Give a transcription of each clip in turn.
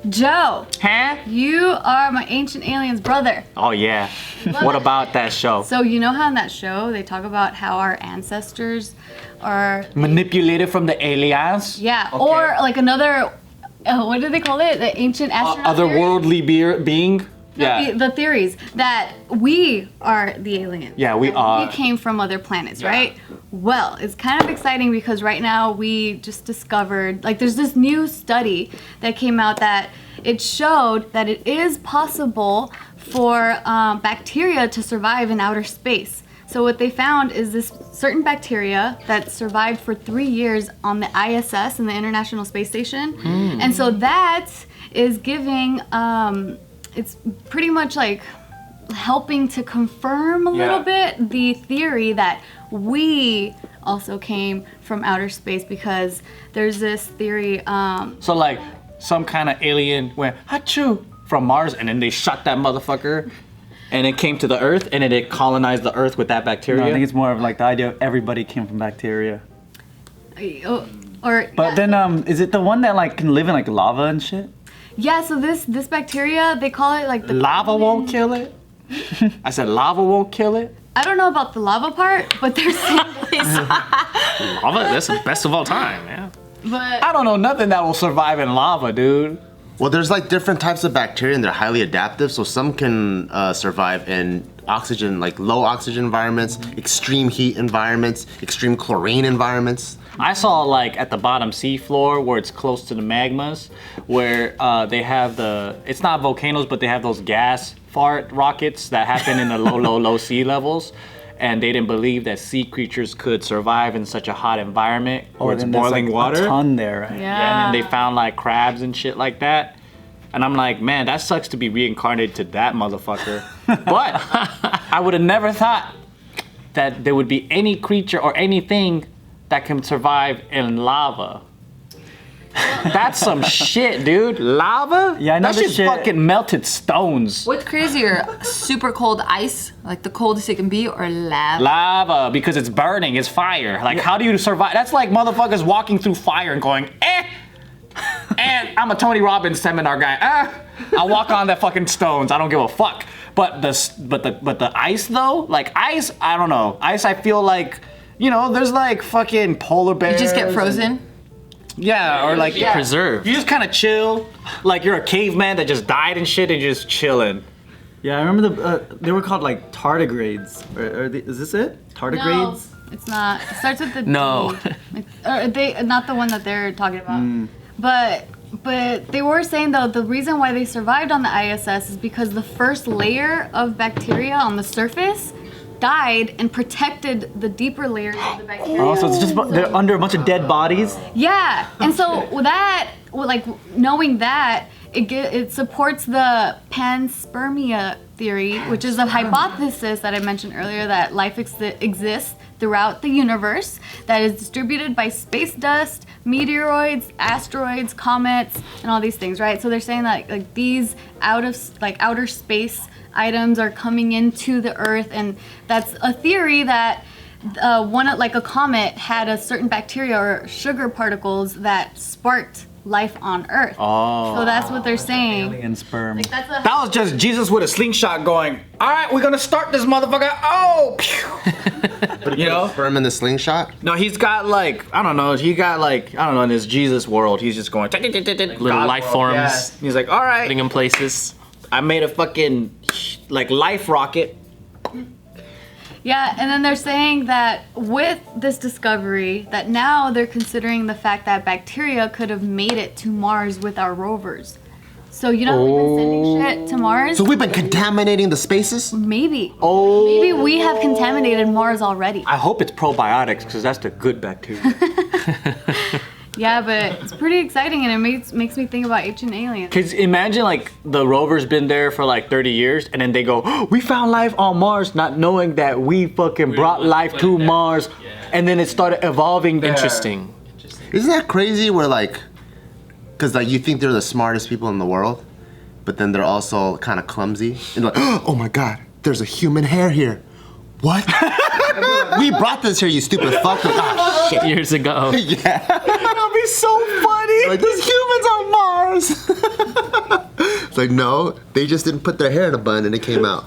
Joe, Huh? you are my Ancient Aliens brother. Oh yeah. What about that show? So you know how in that show they talk about how our ancestors are Manipulated from the aliens? yeah, Okay. or like another what do they call it? The ancient astronaut theory? Otherworldly being? Yeah. The theories that we are the aliens. Yeah, we that are. We came from other planets, right? Well, it's kind of exciting because right now we just discovered, like there's this new study that came out that it showed that it is possible for bacteria to survive in outer space. So what they found is this certain bacteria that survived for 3 years on the ISS, in the International Space Station. And so that is giving, it's pretty much like helping to confirm a little bit the theory that we also came from outer space, because there's this theory. So like some kind of alien went achoo from Mars and then they shot that motherfucker and it came to the Earth and then it colonized the Earth with that bacteria. No, I think it's more of like the idea of everybody came from bacteria. But then is it the one that like can live in like lava and shit? Yeah, so this bacteria, they call it like the Lava won't kill it? I said lava won't kill it? I don't know about the lava part, but they're saying Lava, that's the best of all time, man. but I don't know nothing that will survive in lava, dude. Well, there's like different types of bacteria and they're highly adaptive. So some can survive in oxygen, like low oxygen environments, extreme heat environments, extreme chlorine environments. I saw like at the bottom seafloor where it's close to the magmas, where they have it's not volcanoes, but they have those gas fart rockets that happen in the low sea levels. And they didn't believe that sea creatures could survive in such a hot environment where it's then there's, boiling like, water. A ton there, right? Yeah, and then they found like crabs and shit like that. And I'm like, man, that sucks to be reincarnated to that motherfucker. But I would have never thought that there would be any creature or anything that can survive in lava. That's some shit, dude. Lava? Yeah, I know That's this just shit. fucking melted stones. What's crazier, super cold ice, like the coldest it can be, or lava? Lava, because it's burning, it's fire. Like, how do you survive? That's like motherfuckers walking through fire and going, eh. And I'm a Tony Robbins seminar guy. I walk on that fucking stones. I don't give a fuck. But the ice though, like ice, I don't know. Ice, I feel like, you know, there's like fucking polar bears. You just get frozen? Yeah, or like Preserved. You just kind of chill, like you're a caveman that just died and shit, and you're just chilling. Yeah, I remember they were called like tardigrades. Is this it? Tardigrades? no, it's not. It starts with the No. D. Not the one that they're talking about. But they were saying though the reason why they survived on the ISS is because the first layer of bacteria on the surface died and protected the deeper layers of the bacteria. Oh, so it's just they're under a bunch of dead bodies. Yeah, and so with that, like knowing that, it supports the panspermia theory, which is a hypothesis that I mentioned earlier that life exists throughout the universe that is distributed by space dust, meteoroids, asteroids, comets, and all these things, right? So they're saying that like these outer space items are coming into the Earth, and that's a theory that like a comet had a certain bacteria or sugar particles that sparked life on Earth. Oh. So that's what they're saying. Alien sperm. Like that's a That was just Jesus with a slingshot going, all right, we're gonna start this motherfucker. Oh, But You know? sperm in the slingshot. no, he's got like, I don't know, in his Jesus world, he's just going, Little life forms. Yeah. He's like, all right, Putting in places. I made a fucking like life rocket. Yeah, and then they're saying that with this discovery, that now they're considering the fact that bacteria could have made it to Mars with our rovers. So you know we've been sending shit to Mars? So we've been contaminating the spaces? Maybe. Oh. Maybe we have contaminated Mars already. I hope it's probiotics because that's the good bacteria. Yeah, but it's pretty exciting and it makes me think about ancient aliens. Cause imagine like the rover's been there for like 30 years and then they go, oh, we found life on Mars, not knowing that we fucking brought life to Mars, and then it started evolving there. Interesting. Isn't that crazy where like, cause like you think they're the smartest people in the world, but then they're also kind of clumsy. And like, oh my God, there's a human hair here. What? We brought this here, you stupid fuck. Ah, shit. Years ago. Yeah. I'll be be so funny. Like, there's humans on Mars. It's like, no, they just didn't put their hair in a bun and it came out.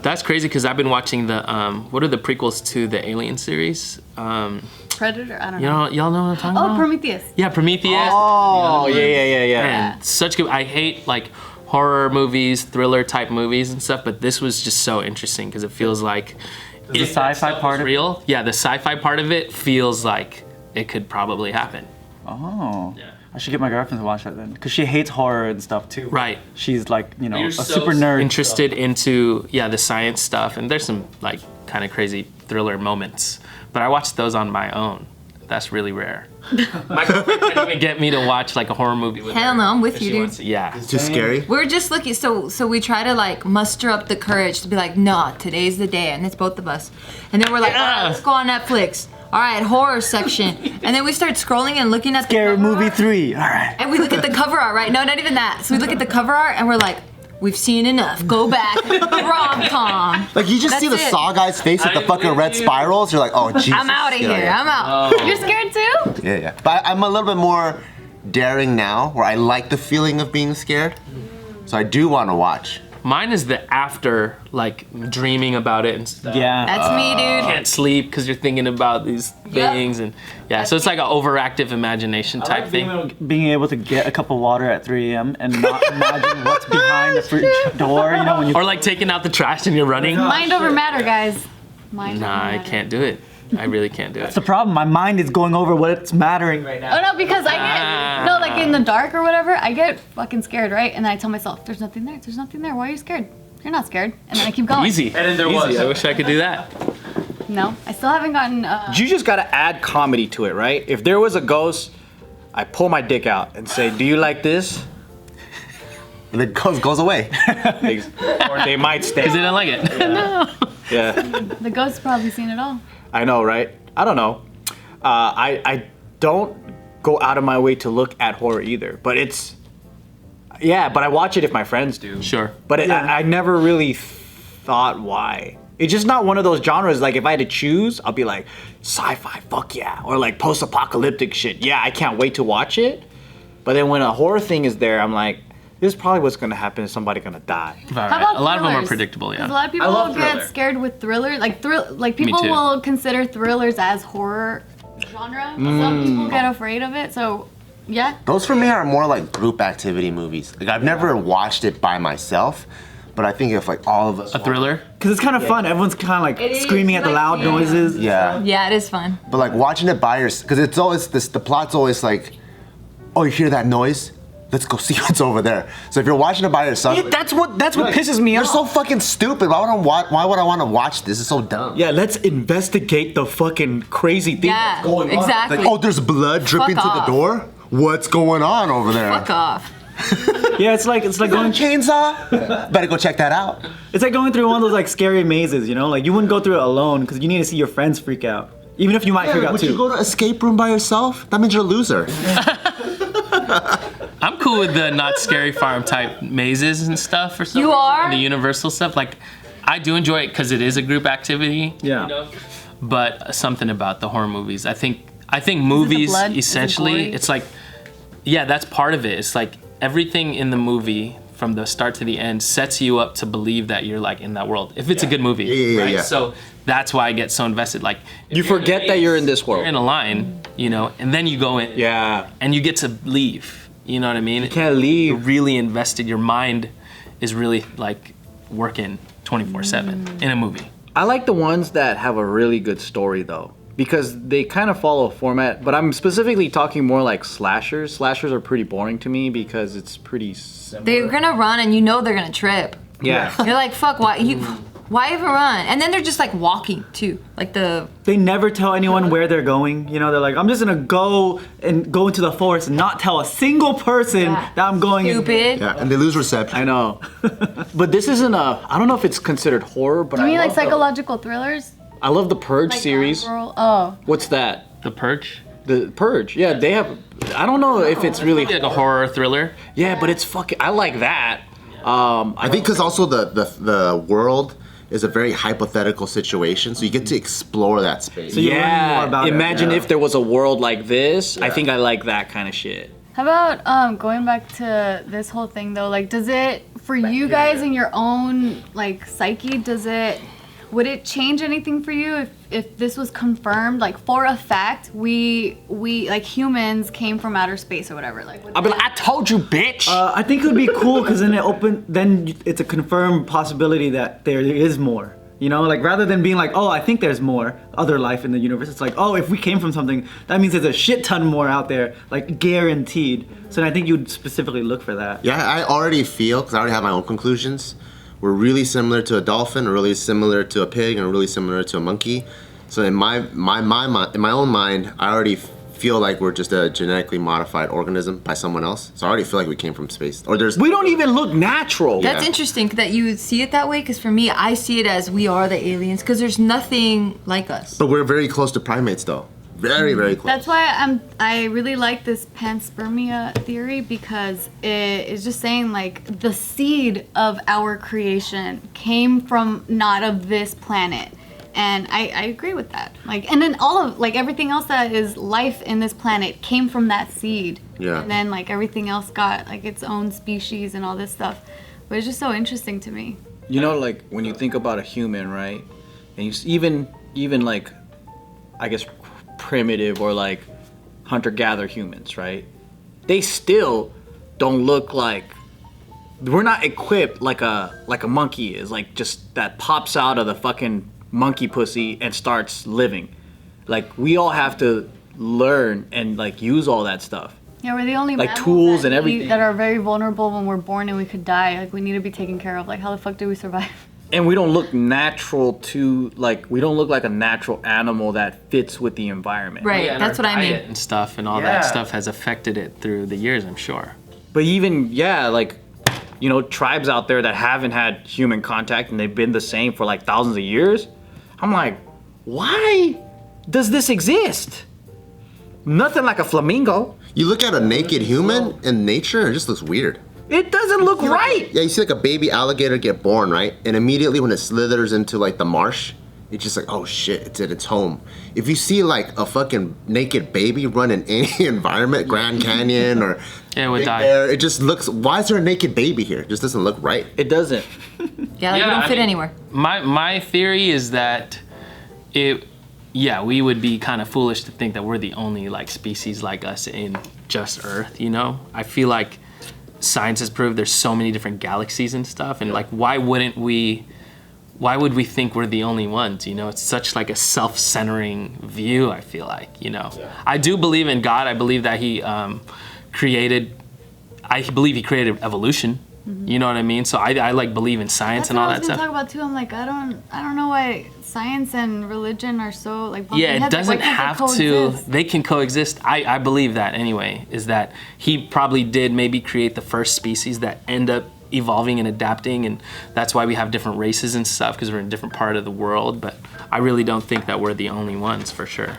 That's crazy because I've been watching the what are the prequels to the Alien series? Predator? I don't know. Y'all know what I'm talking Oh, about? Prometheus. Yeah, Prometheus. Oh, yeah. Man, such good. I hate like horror movies, thriller type movies and stuff, but this was just so interesting because it feels like The sci-fi part of it. real. Yeah, the sci-fi part of it feels like it could probably happen. Oh. Yeah. I should get my girlfriend to watch that then, because she hates horror and stuff too. Right. She's like, you know, You're a so super nerd. interested into the science stuff, and there's some like kind of crazy thriller moments. But I watched those on my own. That's really rare. My girlfriend couldn't even get me to watch like a horror movie with Hell her. no, I'm with If you, she dude. wants to- Yeah. Too scary? We're just looking, so we try to like muster up the courage to be like, nah, today's the day, and it's both of us. And then we're like, all right, let's go on Netflix. All right, horror section. And then we start scrolling and looking at Scary the cover movie art, 3. All right. and we look at the cover art, right? No, not even that. So we look at the cover art and we're like, we've seen enough. Go back. Rom-com. Like, you just see the That's it. Saw guy's face with the I'm fucking with red you. spirals. You're like, oh, Jesus. I'm out of Get here. I'm out. You're scared too? Yeah. But I'm a little bit more daring now, where I like the feeling of being scared. So I do want to watch. Mine is the after, like dreaming about it and stuff. Yeah. That's me, dude. Can't sleep because you're thinking about these things and so it's like an overactive imagination type thing. Being able to get a cup of water at 3 a.m. and not imagine what's behind the fridge door, you know, when you. Or like taking out the trash and you're running. Mind over matter, guys. Mind over Nah, I matter. can't do it. I really can't do it. That's the problem. My mind is going over what's mattering right now. Oh no, because I get no, like in the dark or whatever, I get fucking scared, right? And then I tell myself, "There's nothing there. There's nothing there. Why are you scared? You're not scared." And then I keep going. Easy. And then there was. I wish I could do that. No, I still haven't gotten. You just gotta add comedy to it, right? If there was a ghost, I pull my dick out and say, "Do you like this?" And it goes away. Or they might stay. Because they don't like it. Yeah, The ghost's probably seen it all. I know, right? I don't know. I don't go out of my way to look at horror either, but it's. Yeah, but I watch it if my friends do. Sure. But I never really thought why. It's just not one of those genres. Like if I had to choose, I'll be like sci-fi, fuck yeah, or like post-apocalyptic shit. Yeah, I can't wait to watch it. But then when a horror thing is there, I'm like, this is probably what's gonna happen. Is somebody gonna die? All How right. about A lot of them are thrillers? predictable, Because a yeah. lot of people love get thriller. scared with thriller, like people too. will consider thrillers as horror genre. Some people get afraid of it, so yeah. Those for me are more like group activity movies. Like, I've never watched it by myself, but I think if like all of us. A thriller? Because it's kind of fun. Everyone's kind of like It is, screaming at the like, loud yeah. noises. Yeah. Yeah, it is fun. But like watching it by yourself, because it's always this. The plot's always like, oh, you hear that noise? Let's go see what's over there. So if you're watching it by yourself, Yeah, that's what pisses me you're off. so fucking stupid. Why would I want to watch this? It's so dumb. Yeah, let's investigate the fucking crazy thing Yeah, that's going on. exactly. Like, oh, there's blood dripping Fuck to the off. door. What's going on over there? Fuck off. Yeah, it's like going. Chainsaw. Better go check that out. It's like going through one of those like scary mazes. You know, like you wouldn't go through it alone because you need to see your friends freak out, even if you might freak Yeah, out would too. you go to escape room by yourself? That means you're a loser. I'm cool with the not scary farm type mazes and stuff or something. You are? And the Universal stuff. Like, I do enjoy it because it is a group activity. Yeah. You know? But something about the horror movies. I think movies blood? Is it essentially, gory? it's like, yeah, that's part of it. It's like everything in the movie from the start to the end sets you up to believe that you're like in that world. If it's a good movie, Yeah, right? yeah. So that's why I get so invested. Like, if You you're in forget a that you're in maze, this world. You're in a line, you know, and then you go in. Yeah. And you get to leave. You know what I mean? You can't You're leave. really invested. Your mind is really like working 24/7 in a movie. I like the ones that have a really good story though, because they kind of follow a format. But I'm specifically talking more like slashers. Slashers are pretty boring to me because it's pretty similar. They're gonna run and you know they're gonna trip. Yeah. You're like, fuck, why even run? And then they're just like walking too. Like They never tell anyone where they're going. You know, they're like, I'm just gonna go into the forest and not tell a single person Yeah. that I'm going. stupid. Yeah, and they lose reception. I know. But this isn't I don't know if it's considered horror, but Do you mean I like love the- psychological thrillers? I love the Purge Like series. Oh. What's that? The Purge? The Purge. Yeah, they have. I don't know if it's really. Like a horror thriller. Yeah, but it's fucking. I like that. I think because also the world is a very hypothetical situation, so you get to explore that space. So you're learning more about it. Imagine Yeah. if there was a world like this. I think I like that kind of shit. How about going back to this whole thing though? Like, does it for you guys in your own like psyche? Would it change anything for you if this was confirmed? Like for a fact, we like humans came from outer space or whatever. Like, I'll be like, I told you, bitch. I think it would be cool because then it's a confirmed possibility that there is more. You know, like rather than being like, oh, I think there's more other life in the universe, it's like, oh, if we came from something, that means there's a shit ton more out there, like guaranteed. So I think you'd specifically look for that. Yeah, I already feel, because I already have my own conclusions, we're really similar to a dolphin, really similar to a pig, and really similar to a monkey. So in my own mind, I already feel like we're just a genetically modified organism by someone else. So I already feel like we came from space. Or there's We don't even look natural. Yeah. That's interesting that you would see it that way, because for me, I see it as we are the aliens, because there's nothing like us. But we're very close to primates, though. Very, very close. That's why I really like this panspermia theory, because it is just saying like the seed of our creation came from not of this planet. And I agree with that. Like, and then all of like everything else that is life in this planet came from that seed. Yeah. And then like everything else got like its own species and all this stuff. But it's just so interesting to me. You know, like when you think about a human, right? And even like, I guess primitive or like hunter-gatherer humans, right? They still don't look like, we're not equipped like a monkey is, like just that pops out of the fucking monkey pussy and starts living. Like we all have to learn and like use all that stuff. Yeah, we're the only Like mammals tools that and everything. that are very vulnerable when we're born and we could die. Like we need to be taken care of. Like how the fuck do we survive? And we don't look natural to, like, we don't look like a natural animal that fits with the environment. Right, and that's our what I mean. diet and stuff and all Yeah. that stuff has affected it through the years, I'm sure. But even, yeah, like, you know, tribes out there that haven't had human contact and they've been the same for like thousands of years. I'm like, why does this exist? Nothing like a flamingo. You look at a naked human in nature, it just looks weird. It doesn't look right. Yeah, you see like a baby alligator get born, right? And immediately when it slithers into like the marsh, it's just like, oh shit, it's at its home. If you see like a fucking naked baby run in any environment, Grand Canyon or Yeah, it would Big die. Bear, it just looks, why is there a naked baby here? It just doesn't look right. It doesn't. Yeah, like we Yeah, don't I fit mean, anywhere. My theory is that we would be kind of foolish to think that we're the only like species like us in just Earth, you know? I feel like science has proved there's so many different galaxies and stuff, and like why would we think we're the only ones, you know? It's such like a self-centering view, I feel like, you know? Yeah. I do believe in God. I believe that he created evolution. Mm-hmm. You know what I mean? So I like believe in science That's and all what I that was gonna stuff. talk about too. I'm like, I don't know why science and religion are so like. bumping Yeah, it heads. Like, doesn't why can't have they to. coexist? They can coexist. I believe that anyway. Is that he probably did maybe create the first species that end up evolving and adapting, and that's why we have different races and stuff, because we're in a different part of the world. But I really don't think that we're the only ones for sure.